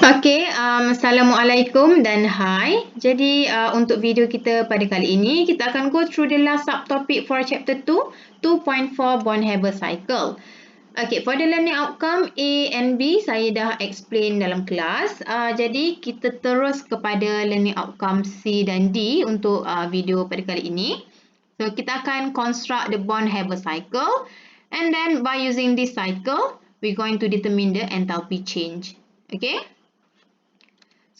Assalamualaikum dan hai. Jadi untuk video kita pada kali ini, kita akan go through the last subtopic for chapter 2, 2.4 Born-Haber cycle. Okay, for the learning outcome A and B, saya dah explain dalam kelas. Jadi kita terus kepada learning outcome C dan D untuk video pada kali ini. So kita akan construct the Born-Haber cycle, and then by using this cycle, we're going to determine the enthalpy change. Okay.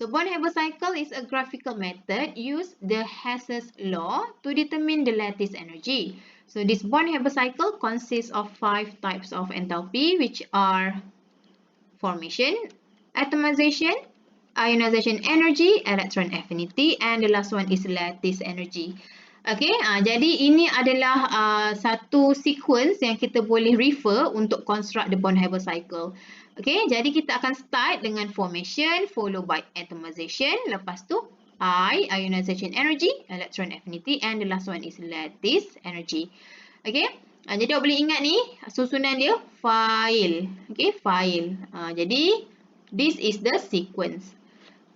So Born-Haber cycle is a graphical method used the Hess's law to determine the lattice energy. So this Born-Haber cycle consists of 5 types of enthalpy, which are formation, atomization, ionization energy, electron affinity, and the last one is lattice energy. Okay, jadi ini adalah satu sequence yang kita boleh refer untuk construct the Born-Haber cycle. Okay, jadi kita akan start dengan formation, followed by atomization, lepas tu ionization energy, electron affinity, and the last one is lattice energy. Okay, jadi awak boleh ingat ni, susunan dia file. Okay, file. Jadi, this is the sequence.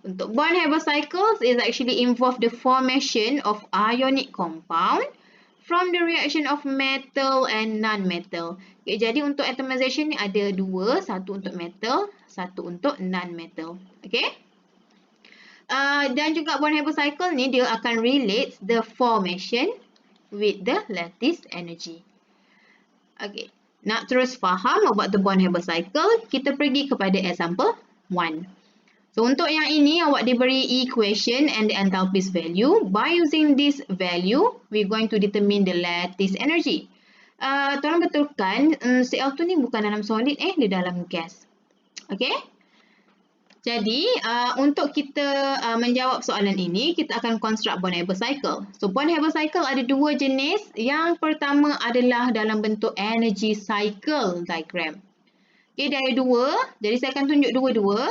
Untuk Born-Haber cycles is actually involve the formation of ionic compound from the reaction of metal and non-metal. Okay, jadi untuk atomization ni ada dua, satu untuk metal, satu untuk non-metal. Okay. Dan juga Born-Haber cycle ni dia akan relate the formation with the lattice energy. Okay. Nak terus faham about the Born-Haber cycle, kita pergi kepada example 1. So, untuk yang ini, awak diberi equation and the enthalpy's value. By using this value, we're going to determine the lattice energy. Tolong betulkan, Cl2 ni bukan dalam solid, dia dalam gas. Okay? Jadi, untuk kita menjawab soalan ini, kita akan construct Born-Haber cycle. So, Born-Haber cycle ada dua jenis. Yang pertama adalah dalam bentuk energy cycle diagram. Okay, dia ada dua. Jadi, saya akan tunjuk dua-dua.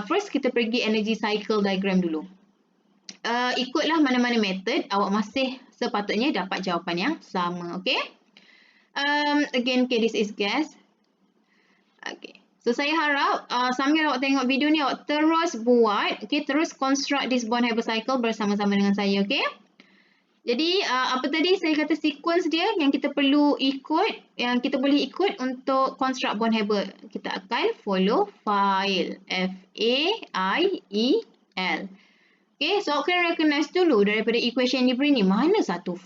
First, kita pergi energy cycle diagram dulu. Ikutlah mana-mana method, awak masih sepatutnya dapat jawapan yang sama. Okay? Again, okay, this is gas. Okay. So, saya harap sambil awak tengok video ni, awak terus buat, okay, terus construct this Born-Haber cycle bersama-sama dengan saya. Okay? Jadi, apa tadi saya kata sequence dia yang kita perlu ikut, yang kita boleh ikut untuk construct Born-Haber. Kita akan follow file. F-A-I-E-L. Okay, so awak kena recognize dulu daripada equation yang diberi ni. Mana satu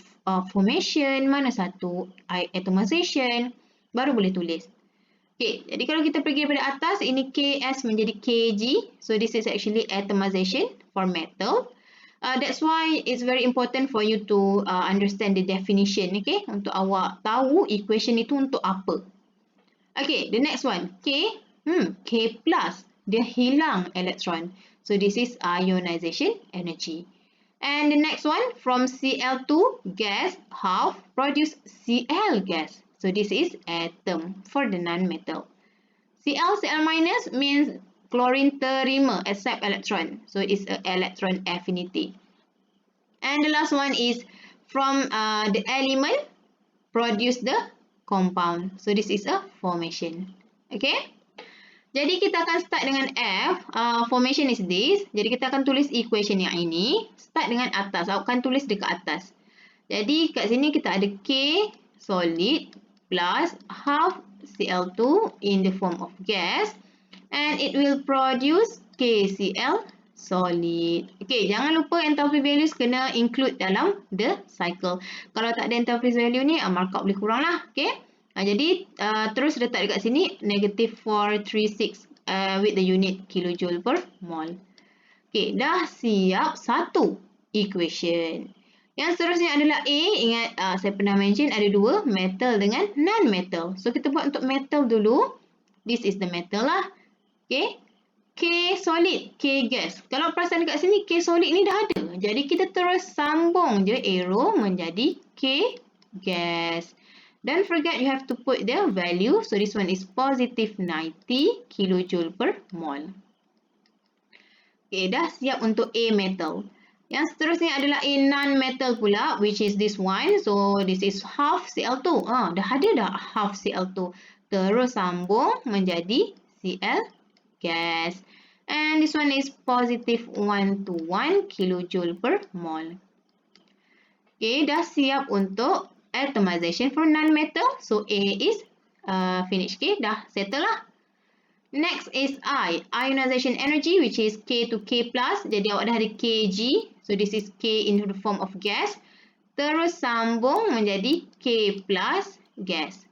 formation, mana satu atomization. Baru boleh tulis. Okay, jadi kalau kita pergi daripada atas, ini Ks menjadi Kg. So, this is actually atomization for metal. That's why it's very important for you to understand the definition, okay? Untuk awak tahu equation itu untuk apa. Okay, the next one. K plus. Dia hilang elektron. So, this is ionization energy. And the next one, from Cl2 gas, half, produce Cl gas. So, this is atom for the non-metal. Cl minus means chlorine terima, accept electron. So, it's an electron affinity. And the last one is from the element produce the compound. So, this is a formation. Okay? Jadi, kita akan start dengan F. Formation is this. Jadi, kita akan tulis equation yang ini. Start dengan atas. Awak akan tulis dekat atas. Jadi, kat sini kita ada K solid plus half Cl2 in the form of gas. And it will produce KCl solid. Okay, jangan lupa enthalpy values kena include dalam the cycle. Kalau tak ada enthalpy value ni, markup boleh kurang lah. Okay, jadi terus letak dekat sini negative 436 with the unit kilojoule per mole. Okay, dah siap satu equation. Yang seterusnya adalah A. Ingat saya pernah mention ada dua, metal dengan non-metal. So, kita buat untuk metal dulu. This is the metal lah. Okay. K solid, K gas. Kalau perasan dekat sini, K solid ni dah ada. Jadi, kita terus sambung je arrow menjadi K gas. Don't forget you have to put the value. So, this one is positive 90 kilojoule per mole. Okay, dah siap untuk A metal. Yang seterusnya adalah A non-metal pula, which is this one. So, this is half Cl2. Dah ada dah half Cl2. Terus sambung menjadi Cl gas. And this one is positive 1 to 1 kilojoule per mole. Okay, dah siap untuk atomization for non-metal. So A is finished. Okay, dah settle lah. Next is I, ionization energy, which is K to K plus. Jadi awak dah ada Kg. So this is K in the form of gas. Terus sambung menjadi K plus gas.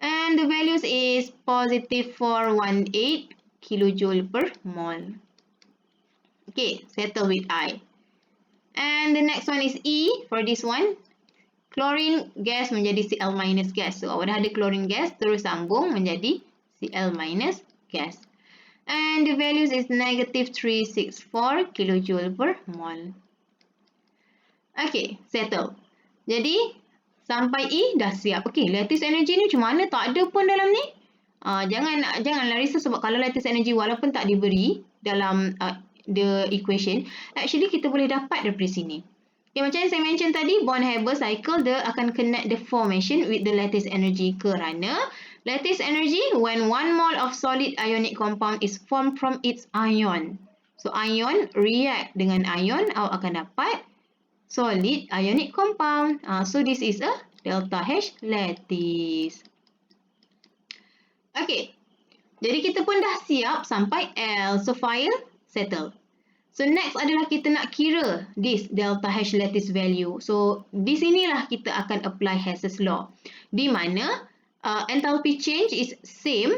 And the values is positive 418 kilojoule per mole. Okay, settle with I. And the next one is E for this one. Chlorine gas menjadi Cl minus gas. So awak dah ada chlorine gas, terus sambung menjadi Cl minus gas. And the values is negative 364 kilojoule per mole. Okay, settle. Jadi sampai E dah siap. Okay, lattice energy ni macam mana? Tak ada pun dalam ni. Janganlah risau sebab kalau lattice energy walaupun tak diberi dalam the equation, actually kita boleh dapat daripada sini. Okay, macam yang saya mention tadi, Born-Haber cycle dia akan connect the formation with the lattice energy kerana lattice energy when 1 mole of solid ionic compound is formed from its ion. So ion react dengan ion, awak akan dapat solid ionic compound. So this is a delta H lattice. Okay, jadi kita pun dah siap sampai L. So file settle. So next adalah kita nak kira this delta H lattice value. So di sinilah kita akan apply Hess's law. Di mana enthalpy change is same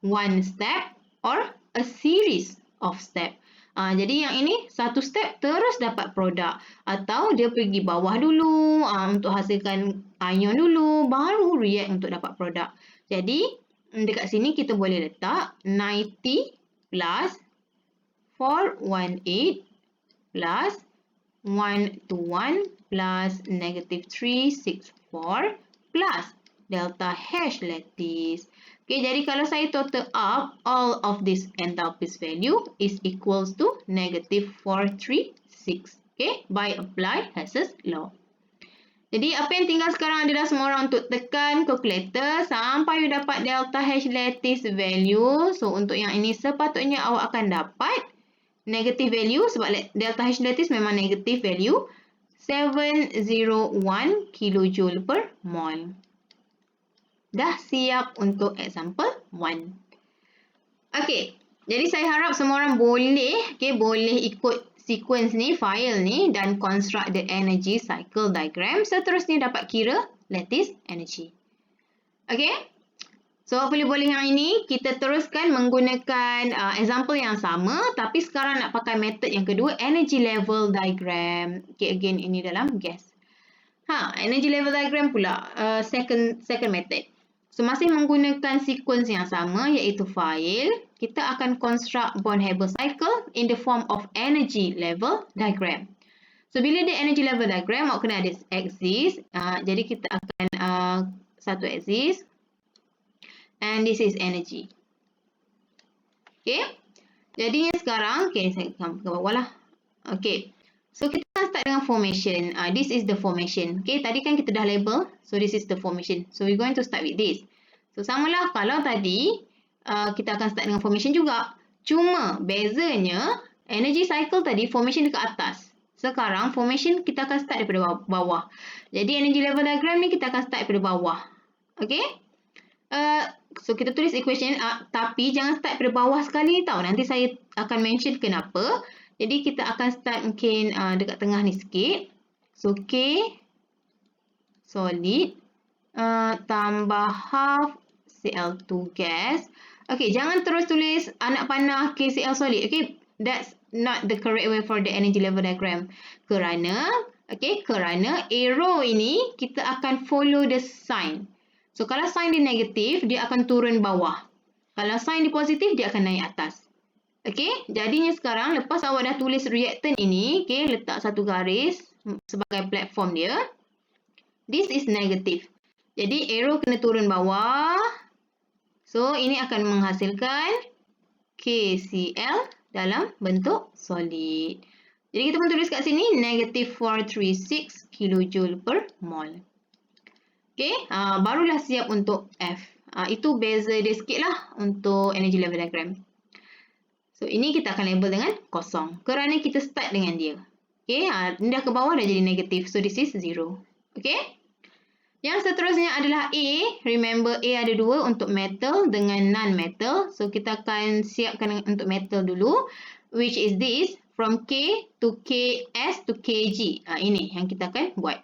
one step or a series of step. Jadi yang ini satu step terus dapat produk. Atau dia pergi bawah dulu untuk hasilkan ion dulu, baru react untuk dapat produk. Jadi dekat sini kita boleh letak 90 plus 418 plus 1 to 1 plus negative 364 plus delta H lattice. Okay, jadi kalau saya total up, all of this enthalpy value is equals to negative 436. Okay, by apply Hess's law. Jadi apa yang tinggal sekarang adalah semua orang untuk tekan calculator sampai you dapat delta H lattice value. So untuk yang ini sepatutnya awak akan dapat negative value sebab delta H lattice memang negative value 701 kilojoule per mole. Dah siap untuk example 1. Okay, jadi saya harap semua orang boleh ikut sequence ni, file ni dan construct the energy cycle diagram. Seterusnya dapat kira lattice energy. Okay, so hopefully boleh yang ini kita teruskan menggunakan example yang sama tapi sekarang nak pakai method yang kedua, energy level diagram. Okay, again ini dalam gas. Energy level diagram pula second method. So masih menggunakan sequence yang sama iaitu file, kita akan construct Born-Haber cycle in the form of energy level diagram. So bila dia energy level diagram, awak kena ada axis. Jadi kita akan satu axis. And this is energy. Okay. Jadinya sekarang, okay, saya ke bawah lah. Okay. So kita akan start dengan formation. This is the formation. Okay, tadi kan kita dah label. So this is the formation. So we're going to start with this. So samalah kalau tadi kita akan start dengan formation juga. Cuma bezanya energy cycle tadi formation dekat atas. Sekarang formation kita akan start daripada bawah. Jadi energy level diagram ni kita akan start daripada bawah. Okay. So kita tulis equation tapi jangan start daripada bawah sekali tau. Nanti saya akan mention kenapa. Jadi kita akan start mungkin dekat tengah ni sikit. So K solid tambah half Cl2 gas. Okay, jangan terus tulis anak panah KCl solid. Okay, that's not the correct way for the energy level diagram. Kerana arrow ini kita akan follow the sign. So kalau sign dia negatif, dia akan turun bawah. Kalau sign dia positif, dia akan naik atas. Okay, jadinya sekarang lepas awak dah tulis reactant ini, okay, letak satu garis sebagai platform dia. This is negative. Jadi arrow kena turun bawah. So ini akan menghasilkan KCl dalam bentuk solid. Jadi kita pun tulis kat sini negative 436 kilojoule per mole. Okay, barulah siap untuk F. Itu beza dia sikit lah untuk energy level diagram. So, ini kita akan label dengan kosong kerana kita start dengan dia. Okay, ini dah ke bawah dah jadi negatif. So, this is 0. Okay. Yang seterusnya adalah A. Remember A ada 2 untuk metal dengan non-metal. So, kita akan siapkan untuk metal dulu. Which is this. From K to KS to KG. Ini yang kita akan buat.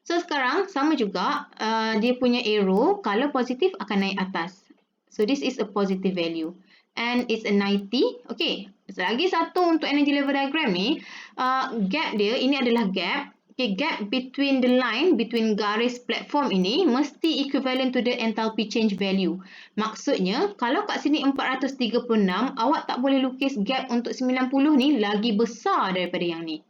So, sekarang sama juga. Dia punya arrow. Kalau positif akan naik atas. So, this is a positive value. And it's a 90. Okay. Lagi satu untuk energy level diagram ni. Gap dia, ini adalah gap. Okay, gap between the line, between garis platform ini mesti equivalent to the enthalpy change value. Maksudnya, kalau kat sini 436, awak tak boleh lukis gap untuk 90 ni lagi besar daripada yang ni.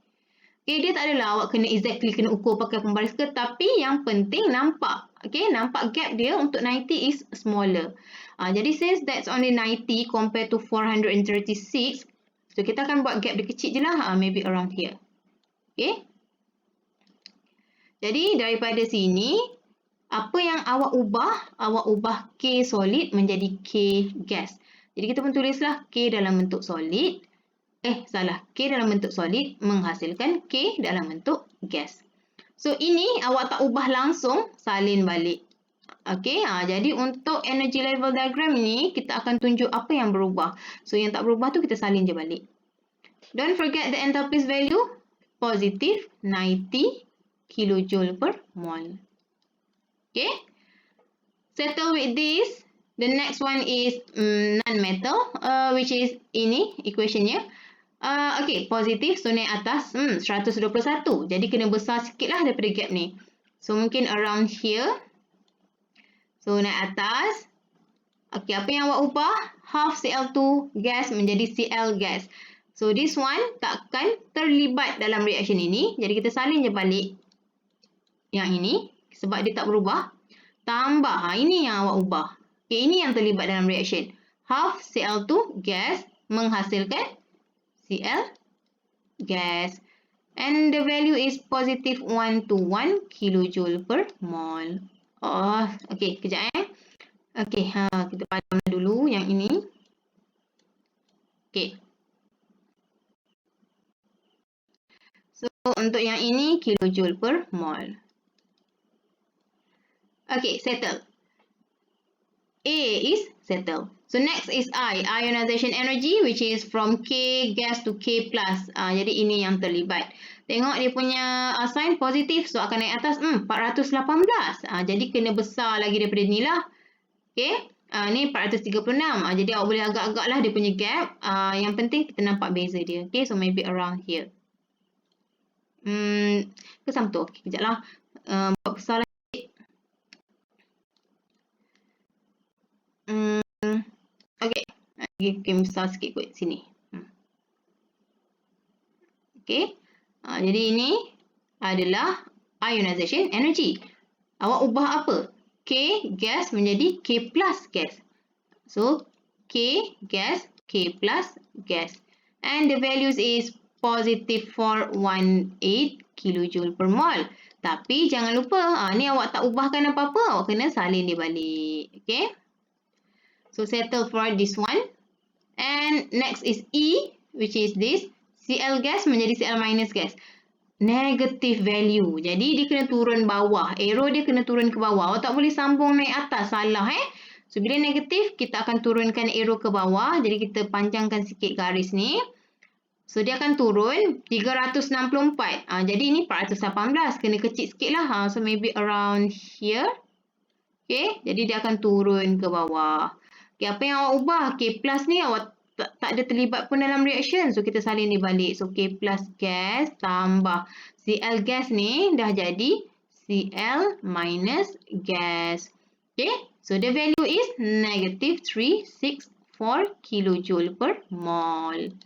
Okay, dia tak adalah awak kena exactly kena ukur pakai pembaris ke, tapi yang penting nampak. Okay, nampak gap dia untuk 90 is smaller. Jadi since that's only 90 compared to 436, so kita akan buat gap dia kecil je lah, maybe around here. Okay. Jadi, daripada sini, apa yang awak ubah? Awak ubah K solid menjadi K gas. Jadi, kita pun tulislah K dalam bentuk solid. K dalam bentuk solid menghasilkan K dalam bentuk gas. So, ini awak tak ubah langsung, salin balik. Okay, jadi untuk energy level diagram ni, kita akan tunjuk apa yang berubah. So, yang tak berubah tu kita salin je balik. Don't forget the enthalpy value, positive 90 kilojoule per mole. Okay. Settle with this. The next one is non-metal, which is ini equationnya. Okay, positif. So, naik atas 121. Jadi, kena besar sikit lah daripada gap ni. So, mungkin around here. So, naik atas. Okay, apa yang awak ubah? Half Cl2 gas menjadi Cl gas. So, this one takkan terlibat dalam reaction ini. Jadi, kita salin je balik yang ini sebab dia tak berubah. Tambah, ini yang awak ubah. Okay, ini yang terlibat dalam reaction. Half Cl2 gas menghasilkan Cl gas. And the value is positive 121 kilojoule per mole. Okay, kejap Okay, kita padam dulu yang ini. Okay. So, untuk yang ini kilojoule per mole. Okay, settle. A is settle. So, next is I, ionization energy, which is from K gas to K plus. Jadi, ini yang terlibat. Tengok dia punya sign positif, so akan naik atas 418. Jadi, kena besar lagi daripada ni lah. Okay, ni 436. Jadi, awak boleh agak-agak lah dia punya gap. Yang penting, kita nampak beza dia. Okay, so maybe around here. Ke sama tu? Okay, kejap lah. Buat besar lah. Okay, besar sikit kot sini. Okay. Jadi ini adalah ionization energy. Awak ubah apa? K gas menjadi K plus gas. So, K gas, K plus gas. And the values is positive 418 kilojoule per mole. Tapi jangan lupa, ni awak tak ubahkan apa-apa. Awak kena salin dia balik. Okay. So, settle for this one. And next is E, which is this. Cl gas menjadi Cl minus gas. Negative value. Jadi, dia kena turun bawah. Arrow dia kena turun ke bawah. Awak tak boleh sambung naik atas. Salah, So, bila negatif, kita akan turunkan arrow ke bawah. Jadi, kita panjangkan sikit garis ni. So, dia akan turun 364. Jadi, ini 418. Kena kecil sikit lah. So, maybe around here. Okay. Jadi, dia akan turun ke bawah. Okay, apa yang awak ubah? K plus ni awak tak ada terlibat pun dalam reaction. So, kita salin dia balik. So, K plus gas tambah Cl gas ni dah jadi Cl minus gas. Okay. So, the value is negative 364 kilojoule per mole.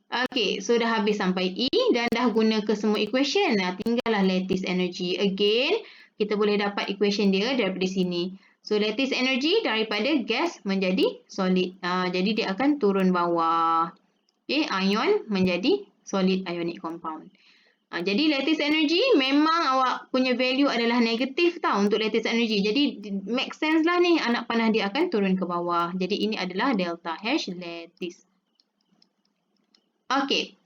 Okay. So, dah habis sampai E dan dah guna ke semua equation. Tinggallah lattice energy. Again, kita boleh dapat equation dia daripada sini. So, lattice energy daripada gas menjadi solid. Jadi, dia akan turun bawah. Okay, ion menjadi solid ionic compound. Jadi lattice energy memang awak punya value adalah negatif tau untuk lattice energy. Jadi make sense lah ni anak panah dia akan turun ke bawah. Jadi ini adalah delta H lattice. Okay.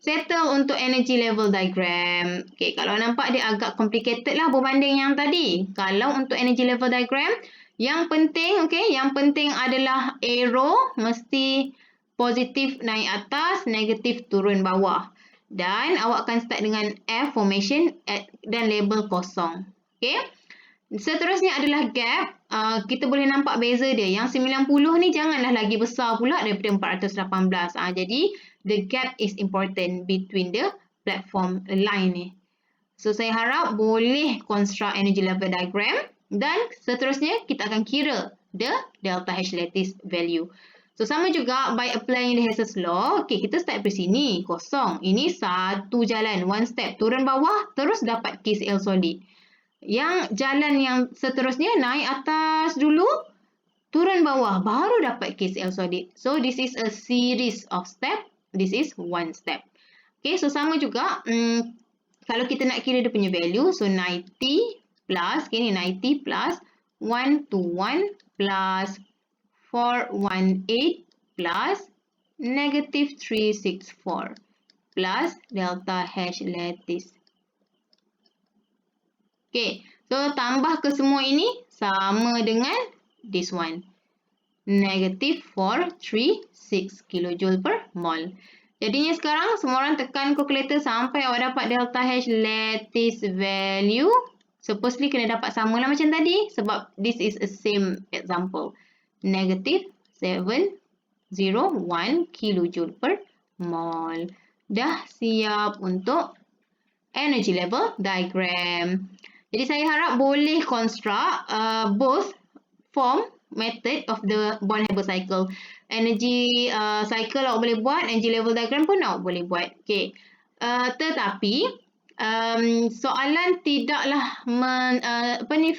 Settle untuk energy level diagram. Okay, kalau nampak dia agak complicated lah berbanding yang tadi. Kalau untuk energy level diagram, yang penting adalah arrow mesti positif naik atas, negatif turun bawah. Dan awak akan start dengan F formation dan label kosong. Okay. Seterusnya adalah gap. Kita boleh nampak beza dia. Yang 90 ni janganlah lagi besar pula daripada 418. Jadi, the gap is important between the platform line ni. So, saya harap boleh construct energy level diagram. Dan seterusnya, kita akan kira the delta H lattice value. So, sama juga by applying the Hess's law. Okay, kita start dari sini. Kosong. Ini satu jalan. One step. Turun bawah. Terus dapat case L solid. Yang jalan yang seterusnya naik atas dulu, turun bawah, baru dapat case L solid. So, this is a series of step. This is one step. Okay, so sama juga. Kalau kita nak kira dia punya value, so 90 plus, okay, ni 90 plus 121 plus 418 plus negative 364 plus delta H lattice. Okay, so tambah ke semua ini sama dengan this one. Negative 436 kilojoule per mol. Jadinya sekarang semua orang tekan kalkulator sampai awak dapat delta H lattice value. Supposedly kena dapat sama lah macam tadi sebab this is a same example. Negative 701 kilojoule per mol. Dah siap untuk energy level diagram. Jadi saya harap boleh construct both form method of the Born-Haber cycle. Energy cycle awak boleh buat, energy level diagram pun awak boleh buat. Okay. Tetapi soalan tidaklah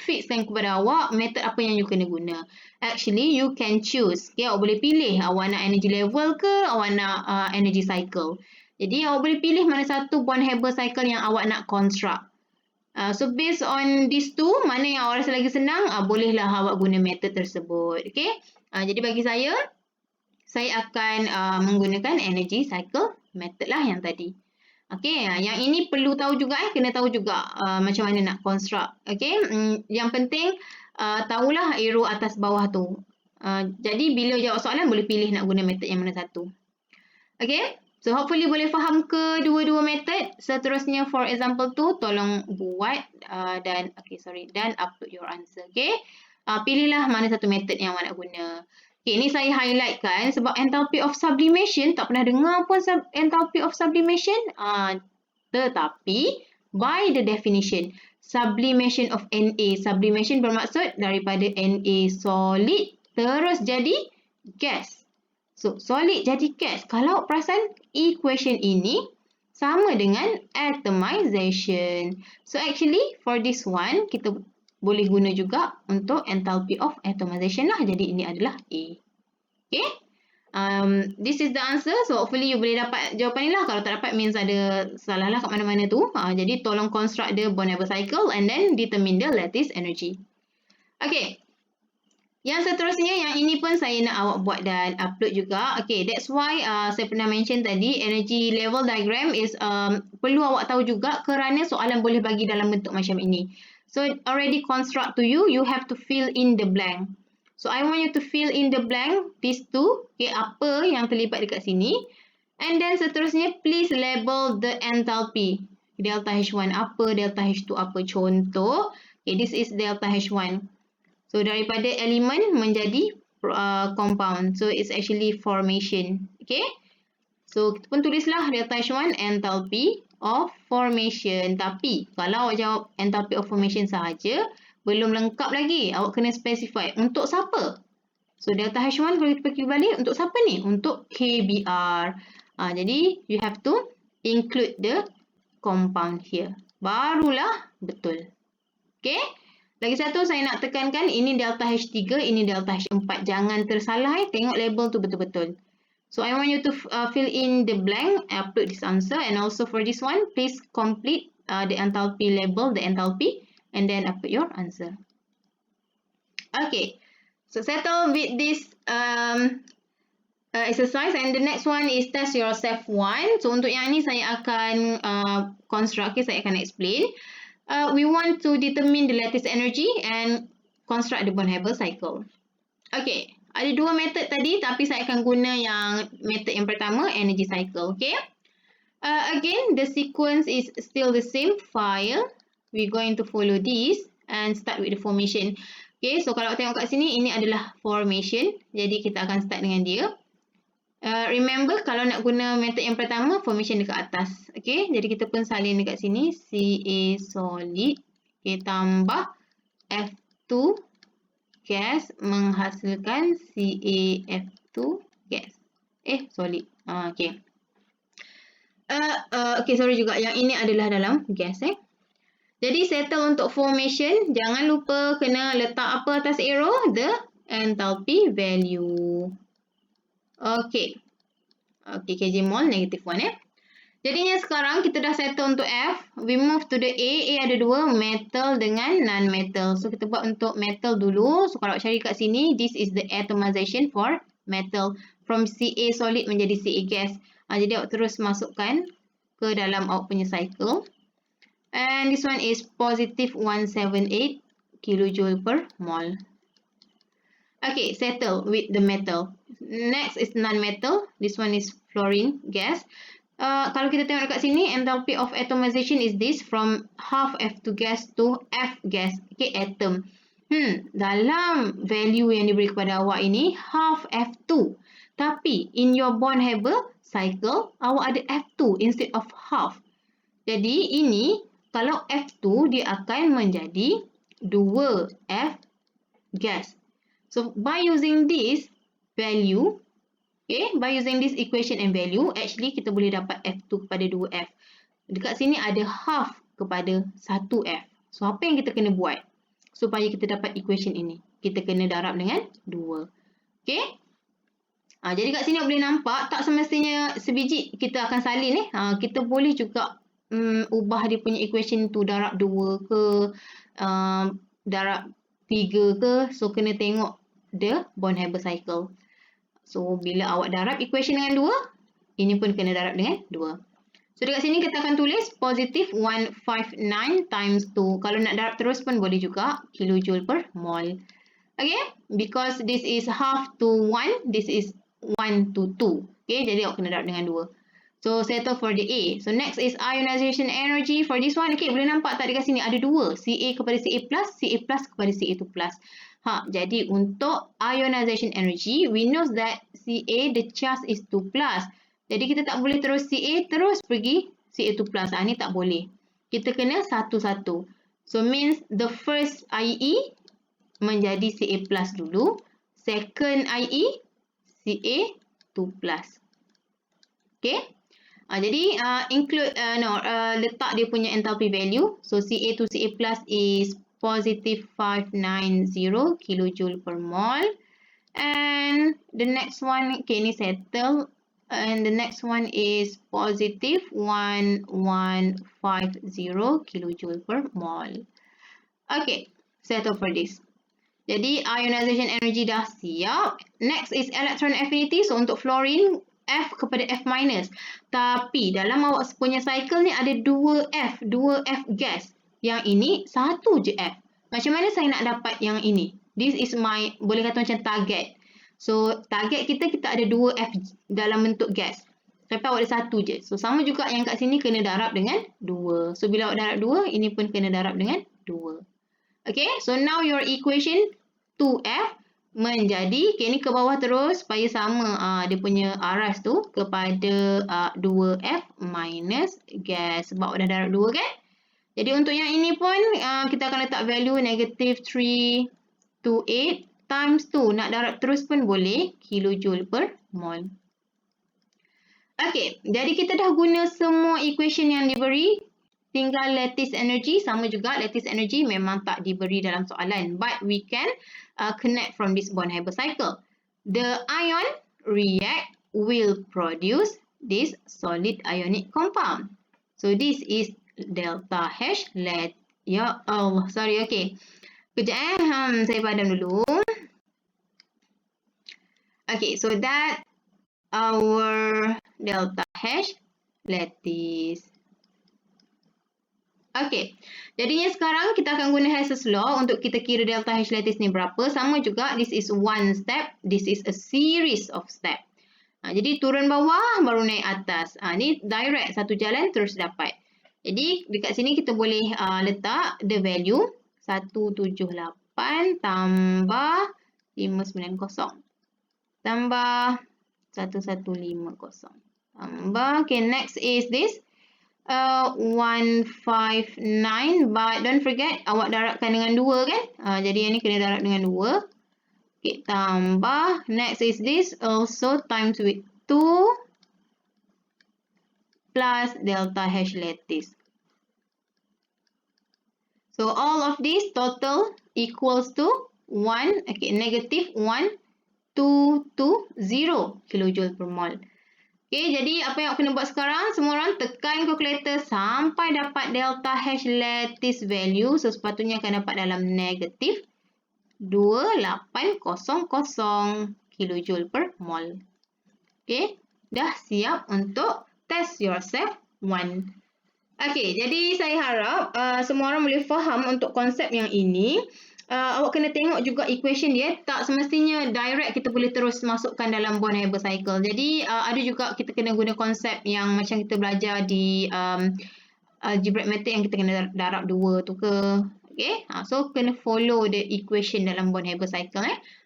fixkan kepada awak method apa yang you kena guna. Actually, you can choose. Okay, awak boleh pilih awak nak energy level ke, awak nak energy cycle. Jadi awak boleh pilih mana satu Born-Haber cycle yang awak nak construct. So based on these two, mana yang awak rasa lagi senang, bolehlah awak guna method tersebut. Okay. Jadi bagi saya akan menggunakan energy cycle method lah yang tadi. Okay. Yang ini perlu tahu juga, kena tahu juga macam mana nak construct. Okay. Yang penting tahulah arrow atas bawah tu. Jadi bila jawab soalan boleh pilih nak guna method yang mana satu. Okay. So hopefully boleh faham kedua-dua method. Seterusnya for example tu tolong buat dan upload your answer. Okay. Pilihlah mana satu method yang awak nak guna. Okay, ini saya highlightkan sebab enthalpy of sublimation tak pernah dengar pun enthalpy of sublimation. Tetapi by the definition sublimation of Na, sublimation bermaksud daripada Na solid terus jadi gas. So, solid jadi gas. Kalau perasan, equation ini sama dengan atomization. So, actually, for this one, kita boleh guna juga untuk enthalpy of atomization lah. Jadi, ini adalah A. Okay. This is the answer. So, hopefully, you boleh dapat jawapan ni lah. Kalau tak dapat, means ada salah lah kat mana-mana tu. Jadi, tolong construct the Born-Haber cycle and then determine the lattice energy. Okay. Yang seterusnya, yang ini pun saya nak awak buat dan upload juga. Okay, that's why saya pernah mention tadi, energy level diagram is perlu awak tahu juga kerana soalan boleh bagi dalam bentuk macam ini. So, already construct to you, you have to fill in the blank. So, I want you to fill in the blank, these two, okay, apa yang terlibat dekat sini. And then seterusnya, please label the enthalpy. Delta H1 apa, delta H2 apa. Contoh, okay, this is delta H1. So, daripada elemen menjadi compound. So, it's actually formation. Okay. So, kita pun tulislah delta H1 enthalpy of formation. Tapi, kalau awak jawab enthalpy of formation sahaja, belum lengkap lagi. Awak kena specify. Untuk siapa? So, delta H1 kalau kita pergi balik, untuk siapa ni? Untuk KBr. Jadi, you have to include the compound here. Barulah betul. Okay. Lagi satu saya nak tekankan, ini delta H3, ini delta H4. Jangan tersalah, tengok label tu betul-betul. So I want you to fill in the blank, upload this answer, and also for this one, please complete the enthalpy label, the enthalpy, and then upload your answer. Okay, so settle with this exercise, and the next one is test yourself 1. So untuk yang ni saya akan construct, okay, saya akan explain. We want to determine the lattice energy and construct the Born-Haber cycle. Okay, ada dua method tadi, tapi saya akan guna yang method yang pertama, energy cycle. Okay, again the sequence is still the same. File, we're going to follow this and start with the formation. Okay, so kalau tengok kat sini, ini adalah formation, jadi kita akan start dengan dia. Remember, kalau nak guna method yang pertama, formation dekat atas. Okay, jadi kita pun salin dekat sini, Ca solid, okay, tambah F2 gas menghasilkan CaF2 gas. Solid. Okay. Okay, sorry juga, yang ini adalah dalam gas. Jadi settle untuk formation, jangan lupa kena letak apa atas arrow? The enthalpy value. Okay. Okay, kJ mol negative 1 Jadinya sekarang kita dah settle untuk F. We move to the A. A ada dua, metal dengan non-metal. So kita buat untuk metal dulu. So kalau cari kat sini, this is the atomization for metal. From Ca solid menjadi Ca gas. Jadi awak terus masukkan ke dalam awak punya cycle. And this one is positive 178 kilojoule per mole. Okay, settle with the metal. Next is non-metal. This one is fluorine gas. Kalau kita tengok dekat sini, enthalpy of atomization is this, from half F2 gas to F gas. Okay, atom. Dalam value yang diberi kepada awak ini, half F2. Tapi, in your Born-Haber cycle, awak ada F2 instead of half. Jadi, ini, kalau F2, dia akan menjadi 2F gas. So, by using this value, okay, by using this equation and value, actually kita boleh dapat F2 kepada 2F. Dekat sini ada half kepada 1F. So, apa yang kita kena buat supaya kita dapat equation ini? Kita kena darab dengan 2. Okay? Jadi kat sini boleh nampak, tak semestinya sebiji kita akan salin. Kita boleh juga ubah dia punya equation tu, darab 2 ke, darab 3 ke. So, kena tengok the Born-Haber cycle. So, bila awak darab equation dengan 2, ini pun kena darab dengan 2. So, dekat sini kita akan tulis positive 159 times 2. Kalau nak darab terus pun boleh juga, kilojoule per mole. Okay, because this is half to 1, this is 1 to 2. Okay, jadi awak kena darab dengan 2. So, settle for the A. So, next is ionization energy for this one. Okay, boleh nampak tak dekat sini ada 2. Ca kepada Ca plus kepada Ca2 plus. Jadi untuk ionization energy, we know that Ca, the charge is 2 plus. Jadi kita tak boleh terus Ca terus pergi Ca2 plus. Ini tak boleh. Kita kena satu-satu. So means the first IE menjadi Ca plus dulu. Second IE, Ca2 plus. Okay. Jadi include, letak dia punya enthalpy value. So Ca to Ca plus is positive 590 kilojoule per mole. And the next one, okay, ini settle. And the next one is positive 1150 kilojoule per mole. Okay, settle for this. Jadi ionization energy dah siap. Next is electron affinity. So untuk fluorine, F kepada F minus. Tapi dalam awak punya cycle ni ada 2F gas. Yang ini satu je F. Macam mana saya nak dapat yang ini? This is my, boleh kata macam target. So, target kita ada 2F dalam bentuk gas. Tapi awak ada satu je. So, sama juga yang kat sini kena darab dengan 2. So, bila awak darab 2, ini pun kena darab dengan 2. Okay, so now your equation 2F menjadi, okay, ni ke bawah terus supaya sama dia punya aras tu kepada 2F minus gas. Sebab awak dah darab 2 kan? Jadi untuk yang ini pun kita akan letak value negative 328 times 2. Nak darab terus pun boleh, kilojoule per mole. Okay, jadi kita dah guna semua equation yang diberi. Tinggal lattice energy, sama juga lattice energy memang tak diberi dalam soalan. But we can connect from this Born-Haber cycle. The ion react will produce this solid ionic compound. So this is delta H lattice. Ya Allah, sorry, okay. Kejap saya padam dulu. Okay, so that our delta H lattice. Okay, jadinya sekarang kita akan guna Hess's law untuk kita kira delta H lattice ni berapa. Sama juga, this is one step, this is a series of step. Jadi turun bawah baru naik atas. Ni direct, satu jalan terus dapat. Jadi dekat sini kita boleh letak the value 178 tambah 590 tambah 1150 tambah, okay, next is this 159, but don't forget awak darabkan dengan 2 kan. Jadi yang ni kena darab dengan 2. Okay, tambah, next is this also times with 2 plus delta H lattice. So all of this total equals to 1, okay, negative 1220 kilojoule per mole. Okay, jadi apa yang awak kena buat sekarang, semua orang tekan kalkulator sampai dapat delta H lattice value. So sepatutnya akan dapat dalam negatif 2800 kilojoule per mole. Okay, dah siap untuk test yourself 1. Okay, jadi saya harap semua orang boleh faham untuk konsep yang ini. Awak kena tengok juga equation dia. Tak semestinya direct kita boleh terus masukkan dalam Born-Haber cycle. Jadi ada juga kita kena guna konsep yang macam kita belajar di algebraic method yang kita kena darab 2 tu ke. Okay, so kena follow the equation dalam Born-Haber cycle.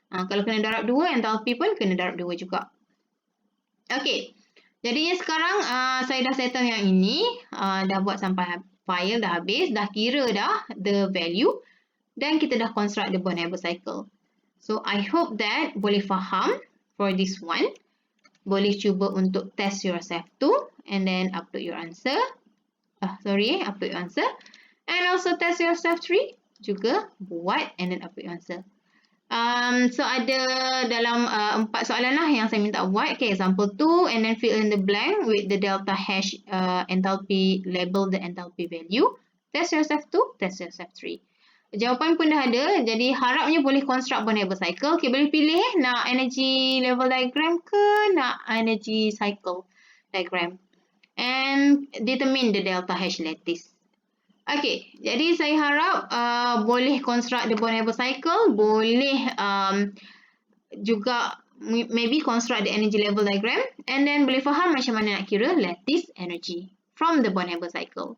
Kalau kena darab 2, enthalpy pun kena darab 2 juga. Okay, jadinya sekarang saya dah settle yang ini. Dah buat sampai file dah habis. Dah kira dah the value. Dan kita dah construct the Born-Haber cycle. So I hope that boleh faham for this one. Boleh cuba untuk test yourself too. And then upload your answer. Upload your answer. And also test yourself 3. Juga buat and then upload your answer. So ada dalam 4 soalan lah yang saya minta buat. Okay, example 2 and then fill in the blank with the delta H enthalpy, label the enthalpy value. Test yourself 2, test yourself 3. Jawapan pun dah ada. Jadi harapnya boleh construct Born-Haber cycle. Okay, boleh pilih nak energy level diagram ke nak energy cycle diagram. And determine the delta H lattice. Okay, jadi saya harap boleh construct the Born-Haber cycle. Boleh juga maybe construct the energy level diagram. And then boleh faham macam mana nak kira lattice energy from the Born-Haber cycle.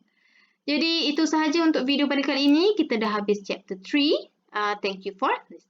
Jadi itu sahaja untuk video pada kali ini. Kita dah habis chapter 3. Thank you for listening.